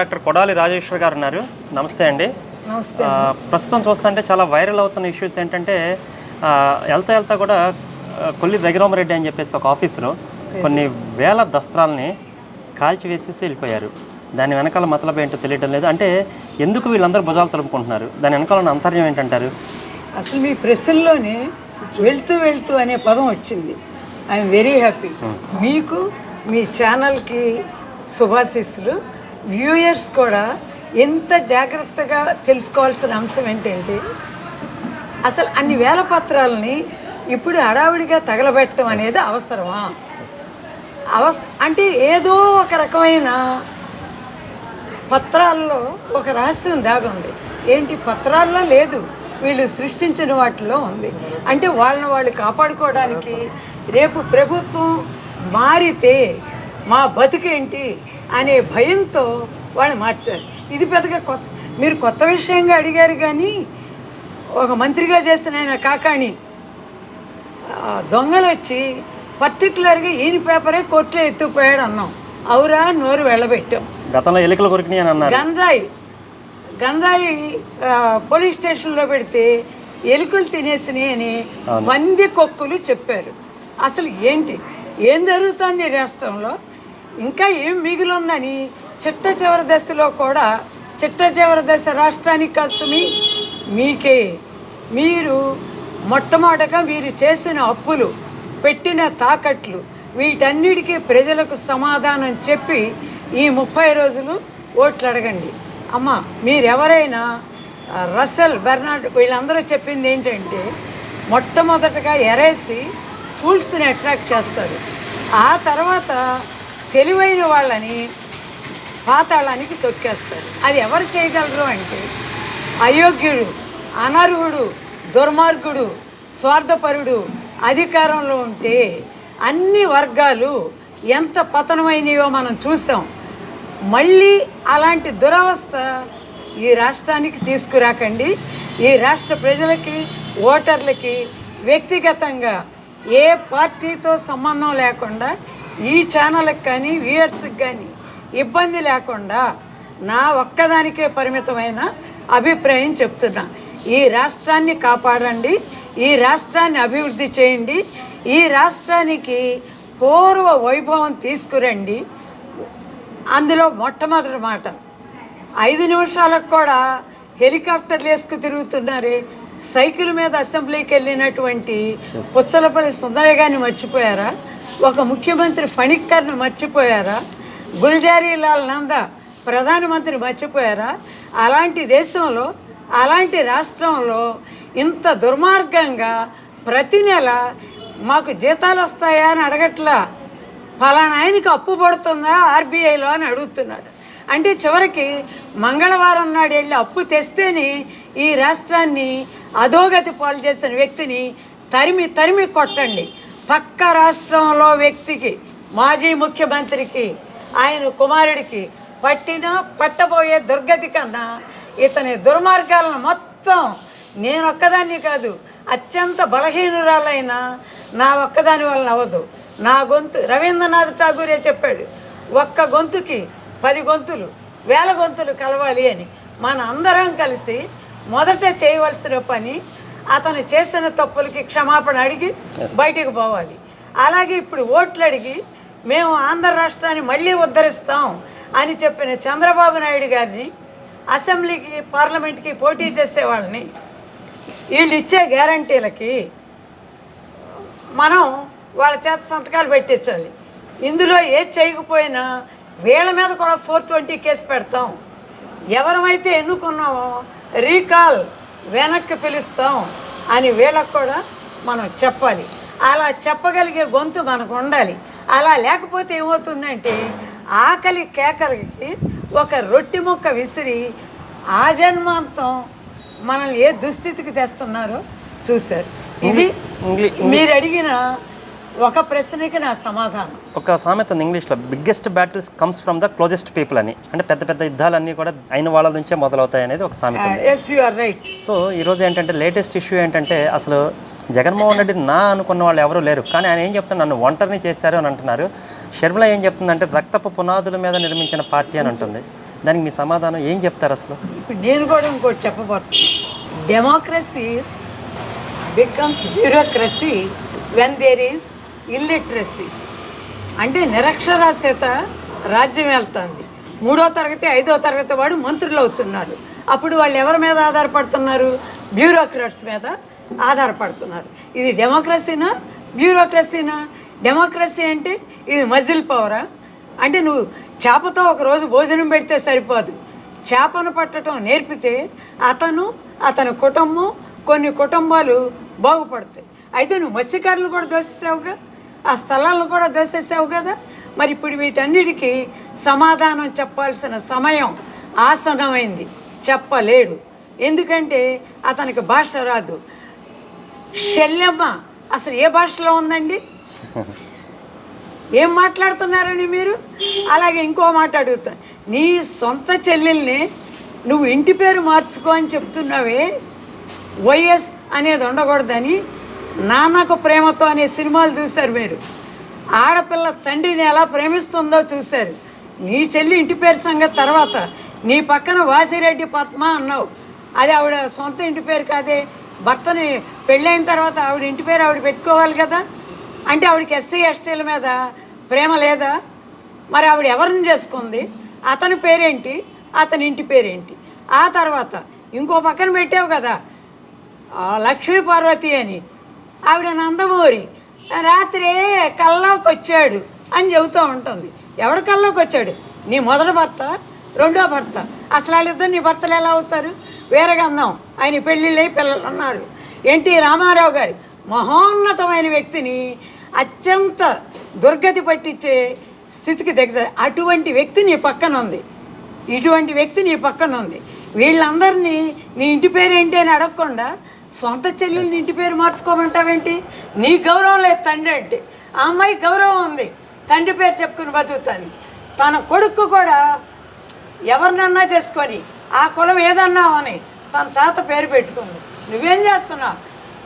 Doctor Kodali Rajeshwar గారు ఉన్నారు. నమస్తే అండి. నమస్తే. ప్రస్తుతం చూస్తుంటే చాలా వైరల్ అవుతున్న ఇష్యూస్ ఏంటంటే వెళ్తా కూడా కొల్లి రఘురామరెడ్డి అని చెప్పేసి ఒక ఆఫీసరు కొన్ని వేల దస్త్రాలని కాల్చివేసేసి వెళ్ళిపోయారు. దాని వెనకాల మతలబ్ ఏంటో తెలియడం లేదు. అంటే ఎందుకు వీళ్ళందరూ భుజాలు తలుపుకుంటున్నారు? దాని వెనకాల ఉన్న అంతర్యం ఏంటంటారు? అసలు మీ ప్రశ్నలోనే వెళ్తూ అనే పదం వచ్చింది. I'm very happy. మీకు మీ ఛానల్కి శుభాశీస్సులు. వ్యూయర్స్ కూడా ఎంత జాగ్రత్తగా తెలుసుకోవాల్సిన అంశం ఏంటంటే అసలు అన్ని వేల పత్రాలని ఇప్పుడు హడావిడిగా తగలబెట్టడం అనేది అవసరమా? అంటే ఏదో ఒక రకమైన పత్రాల్లో ఒక రహస్యం దాగుంది. ఏంటి పత్రాల్లో లేదు, వీళ్ళు సృష్టించిన వాటిలో ఉంది. అంటే వాళ్ళని వాళ్ళు కాపాడుకోవడానికి రేపు ప్రభుత్వం మారితే మా బతుకేంటి అనే భయంతో వాళ్ళు మార్చారు. ఇది పెద్దగా మీరు కొత్త విషయంగా అడిగారు. కానీ ఒక మంత్రిగా చేసిన ఆయన కాకాణి దొంగలు వచ్చి పర్టికులర్గా ఈయన పేపరే కోర్టులో ఎత్తుకుపోయాడు అన్నాం. అవురా నోరు వెళ్ళబెట్టాం. గతంలో ఎలుకలు కొరికినాయి అని అన్నారు. గంజాయి పోలీస్ స్టేషన్లో పెడితే ఎలుకలు తినేసినాయి అని పంది కొక్కులు చెప్పారు. అసలు ఏం జరుగుతుంది ఈ రాష్ట్రంలో? ఇంకా ఏం మిగిలిందని చిట్ట చివరి దశలో కూడా రాష్ట్రానికి కష్టమి మీకే. మీరు మొట్టమొదటగా మీరు చేసిన అప్పులు, పెట్టిన తాకట్లు, వీటన్నిటికీ ప్రజలకు సమాధానం చెప్పి ఈ 30 రోజులు ఓట్లు అడగండి. అమ్మ మీరెవరైనా రసెల్ బెర్నార్డ్ వీళ్ళందరూ చెప్పింది ఏంటంటే మొట్టమొదటగా ఎరేసి ఫూల్స్ని అట్రాక్ట్ చేస్తారు. ఆ తర్వాత తెలివైన వాళ్ళని పాతాళానికి తొక్కేస్తారు. అది ఎవరు చేయగలరు అంటే అయోగ్యుడు, అనర్హుడు, దుర్మార్గుడు, స్వార్థపరుడు అధికారంలో ఉంటే అన్ని వర్గాలు ఎంత పతనమైనవో మనం చూసాం. మళ్ళీ అలాంటి దురవస్థ ఈ రాష్ట్రానికి తీసుకురాకండి. ఈ రాష్ట్ర ప్రజలకి, ఓటర్లకి వ్యక్తిగతంగా ఏ పార్టీతో సంబంధం లేకుండా ఈ ఛానల్కి కానీ వ్యూయర్స్కి కానీ ఇబ్బంది లేకుండా నా ఒక్కదానికే పరిమితమైన అభిప్రాయం చెప్తున్నా. ఈ రాష్ట్రాన్ని కాపాడండి, ఈ రాష్ట్రాన్ని అభివృద్ధి చేయండి, ఈ రాష్ట్రానికి పూర్వ వైభవం తీసుకురండి. అందులో మొట్టమొదటి మాట 5 నిమిషాలకు కూడా హెలికాప్టర్లు వేసుకు తిరుగుతున్నారే. సైకిల్ మీద అసెంబ్లీకి వెళ్ళినటువంటి పుచ్చలపల్లి సుందరయ్య గారిని మర్చిపోయారా? ఒక ముఖ్యమంత్రి ఫణిక్కర్ను మర్చిపోయారా? గుల్జారీలాల్ నందా ప్రధానమంత్రి మర్చిపోయారా? అలాంటి దేశంలో, అలాంటి రాష్ట్రంలో ఇంత దుర్మార్గంగా ప్రతి నెల మాకు జీతాలు వస్తాయా అని అడగట్లా, ఫలానా ఆయనకి అప్పు పడుతుందా ఆర్బీఐలో అని అడుగుతున్నాడు. అంటే చివరికి మంగళవారం నాడు వెళ్ళి అప్పు తెస్తేనే ఈ రాష్ట్రాన్ని అధోగతి పాలు చేసిన వ్యక్తిని తరిమి కొట్టండి. పక్క రాష్ట్రంలో వ్యక్తికి, మాజీ ముఖ్యమంత్రికి, ఆయన కుమారుడికి పట్టబోయే దుర్గతి కన్నా ఇతని దుర్మార్గాలను మొత్తం నేను ఒక్కదాన్ని కాదు, అత్యంత బలహీనురాలైన నా ఒక్కదాని వలన అవ్వదు. నా గొంతు రవీంద్రనాథ్ ఠాగూరే చెప్పాడు, ఒక్క గొంతుకి 10 గొంతులు 1000 గొంతులు కలవాలి అని. మన అందరం కలిసి మొదట చేయవలసిన పని అతను చేసిన తప్పులకి క్షమాపణ అడిగి బయటికి పోవాలి. అలాగే ఇప్పుడు ఓట్లు అడిగి మేము ఆంధ్ర రాష్ట్రాన్ని మళ్ళీ ఉద్ధరిస్తాం అని చెప్పిన చంద్రబాబు నాయుడు గారిని, అసెంబ్లీకి పార్లమెంట్కి పోటీ చేసే వాళ్ళని, వీళ్ళు ఇచ్చే గ్యారంటీలకి మనం వాళ్ళ చేత సంతకాలు పెట్టించాలి. ఇందులో ఏది చేయకపోయినా వీళ్ళ మీద కూడా 420 కేసు పెడతాం. ఎవరమైతే ఎన్నుకున్నామో రీకాల్ వెనక్కి పిలుస్తాం అని వీళ్ళకు కూడా మనం చెప్పాలి. అలా చెప్పగలిగే గొంతు మనకు ఉండాలి. అలా లేకపోతే ఏమవుతుందంటే ఆకలి కేకలకి ఒక రొట్టె ముక్క విసిరి ఆ జన్మాంతం మనల్ని ఏ దుస్థితికి తెస్తున్నారో చూశారు. ఇది మీరు అడిగిన ఒక ప్రశ్నకి నా సమాధానం. ఒక సామెత ఉంది ఇంగ్లీష్లో, biggest battles comes from the closest people అని. అంటే పెద్ద యుద్ధాలన్నీ కూడా అయిన వాళ్ళ నుంచే మొదలవుతాయి అనేది ఒక సామెత. yes you are right. So ఈరోజు ఏంటంటే లేటెస్ట్ ఇష్యూ ఏంటంటే అసలు జగన్మోహన్ రెడ్డి నా అనుకున్న వాళ్ళు ఎవరూ లేరు, కానీ ఆయన ఏం చెప్తున్నారు, నన్ను ఒంటరిని చేశారు అని అంటున్నారు. షర్మిల ఏం చెప్తుందంటే రక్తపు పునాదుల మీద నిర్మించిన పార్టీ అని అంటుంది. దానికి మీ సమాధానం ఏం చెప్తారు అసలు? ఇప్పుడు నేను కూడా ఇంకోటి చెప్పబోతున్నాను. Democracy becomes bureaucracy when there is illiteracy. అంటే నిరక్షరాస్యత రాజ్యం వెళ్తుంది. 3వ తరగతి 5వ తరగతి వాడు మంత్రులు అవుతున్నారు. అప్పుడు వాళ్ళు ఎవరి మీద ఆధారపడుతున్నారు? బ్యూరోక్రాట్స్ మీద ఆధారపడుతున్నారు. ఇది డెమోక్రసీనా బ్యూరోక్రసీనా? డెమోక్రసీ అంటే ఇది మజిల్ పవరా? అంటే నువ్వు చేపతో ఒకరోజు భోజనం పెడితే సరిపోదు. చేపను పట్టడం నేర్పితే అతని కుటుంబం, కొన్ని కుటుంబాలు బాగుపడతాయి. అయితే నువ్వు మత్స్యకారులు కూడా దోసేసావుగా, ఆ స్థలాలను కూడా దోసేసావు కదా. మరి ఇప్పుడు వీటన్నిటికీ సమాధానం చెప్పాల్సిన సమయం ఆసన్నమైంది. చెప్పలేడు, ఎందుకంటే అతనికి భాష రాదు. శల్యమ్మ అసలు ఏ భాషలో ఉందండి? ఏం మాట్లాడుతున్నారని మీరు? అలాగే ఇంకో మాట అడుగుతా, నీ సొంత చెల్లెల్ని నువ్వు ఇంటి పేరు మార్చుకో అని చెప్తున్నావే, వైఎస్ అనేది ఉండకూడదని. నాన్నకు ప్రేమతో అనే సినిమాలు చూశారు మీరు. ఆడపిల్ల తండ్రిని ఎలా ప్రేమిస్తుందో చూశారు. నీ చెల్లి ఇంటి పేరు సంగతి తర్వాత. నీ పక్కన వాసిరెడ్డి పద్మ అన్నావు, అది ఆవిడ సొంత ఇంటి పేరు కాదే. భర్తని పెళ్ళైన తర్వాత ఆవిడ ఇంటి పేరు ఆవిడ పెట్టుకోవాలి కదా. అంటే ఆవిడకి ఎస్సీ ఎస్టీల మీద ప్రేమ లేదా? మరి ఆవిడ ఎవరిని చేసుకుంది? అతని పేరేంటి, అతని ఇంటి పేరేంటి? ఆ తర్వాత ఇంకో పక్కన పెట్టావు కదా లక్ష్మీ పార్వతి అని. ఆవిడ నందమూరి రాత్రే కల్లోకి వచ్చాడు అని చెబుతూ ఉంటుంది. ఎవడు కల్లోకి వచ్చాడు? నీ మొదటి భర్త, రెండో భర్త. అసలు వాళ్ళిద్దరు నీ భర్తలు ఎలా అవుతారు? వీరగంధం ఆయన పెళ్ళిళ్ళై పిల్లలు ఉన్నారు. ఎన్టీ రామారావు గారి మహోన్నతమైన వ్యక్తిని అత్యంత దుర్గతి పట్టించే స్థితికి దిగజారు. అటువంటి వ్యక్తి నీ పక్కన ఉంది, ఇటువంటి వ్యక్తి నీ పక్కన ఉంది. వీళ్ళందరినీ నీ ఇంటి పేరు ఏంటి అని అడగకుండా సొంత చెల్లెల్ని ఇంటి పేరు మార్చుకోమంటావేంటి? నీ గౌరవం లేదు తండ్రి అంటే. ఆ అమ్మాయి గౌరవం ఉంది, తండ్రి పేరు చెప్పుకుని బతుకుతాను. తన కొడుకు కూడా ఎవరినన్నా చేసుకొని ఆ కులం ఏదన్నా అని తన తాత పేరు పెట్టుకుంది. నువ్వేం చేస్తున్నావు?